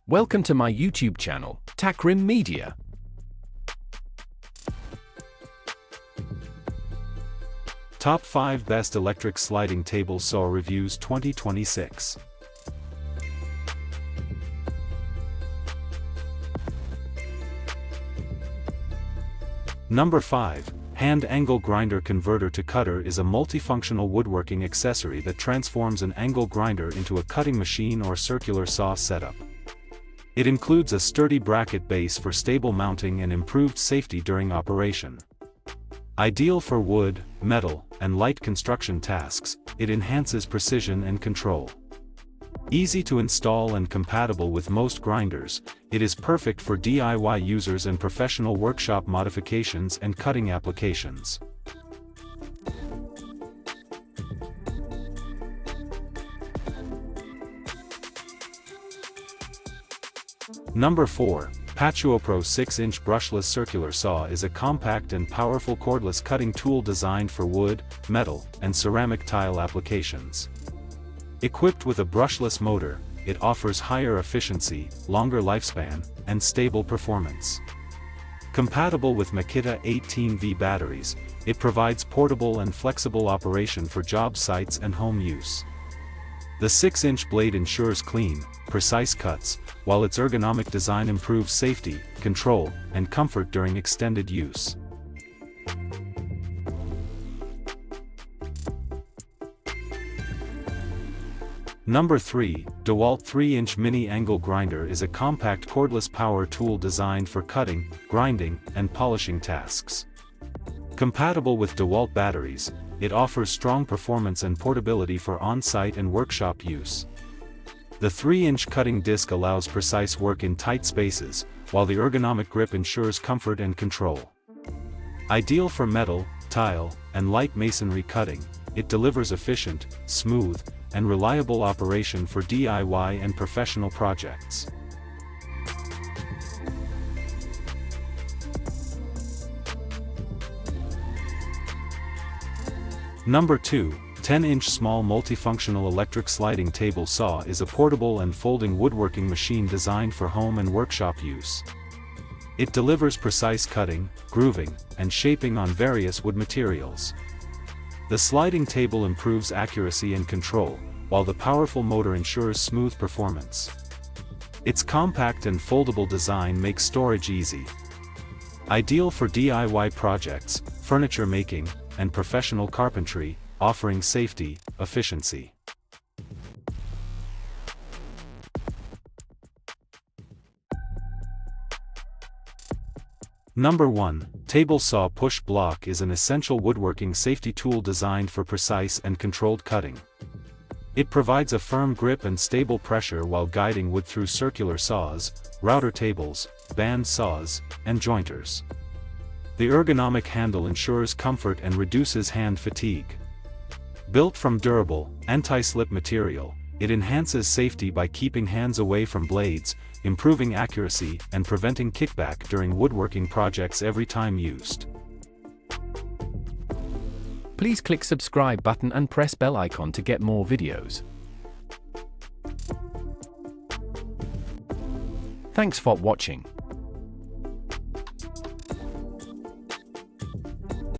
Welcome to my YouTube channel, Takrim Media. Top 5 Best Electric Sliding Table Saw Reviews 2026. Number 5. Hand Angle Grinder Converter to Cutter is a multifunctional woodworking accessory that transforms an angle grinder into a cutting machine or circular saw setup. It includes a sturdy bracket base for stable mounting and improved safety during operation. Ideal for wood, metal, and light construction tasks, it enhances precision and control. Easy to install and compatible with most grinders, it is perfect for DIY users and professional workshop modifications and cutting applications. Number 4. Patchuo Pro 6-inch Brushless Circular Saw is a compact and powerful cordless cutting tool designed for wood, metal, and ceramic tile applications. Equipped with a brushless motor, it offers higher efficiency, longer lifespan, and stable performance. Compatible with Makita 18V batteries, it provides portable and flexible operation for job sites and home use. The 6-inch blade ensures clean, precise cuts, while its ergonomic design improves safety, control, and comfort during extended use. Number 3. Dewalt 3-inch Mini Angle Grinder is a compact cordless power tool designed for cutting, grinding, and polishing tasks. Compatible with Dewalt batteries, it offers strong performance and portability for on-site and workshop use. The 3-inch cutting disc allows precise work in tight spaces, while the ergonomic grip ensures comfort and control. Ideal for metal, tile, and light masonry cutting, it delivers efficient, smooth, and reliable operation for DIY and professional projects. Number 2. 10-inch Small Multifunctional Electric Sliding Table Saw is a portable and folding woodworking machine designed for home and workshop use. It delivers precise cutting, grooving, and shaping on various wood materials. The sliding table improves accuracy and control, while the powerful motor ensures smooth performance. Its compact and foldable design makes storage easy. Ideal for DIY projects, furniture making, and professional carpentry, offering safety, efficiency. Number 1. Table Saw Push Block is an essential woodworking safety tool designed for precise and controlled cutting. It provides a firm grip and stable pressure while guiding wood through circular saws, router tables, band saws, and jointers. The ergonomic handle ensures comfort and reduces hand fatigue. Built from durable, anti-slip material, it enhances safety by keeping hands away from blades, improving accuracy, and preventing kickback during woodworking projects every time used. Please click subscribe button and press bell icon to get more videos. Thanks for watching.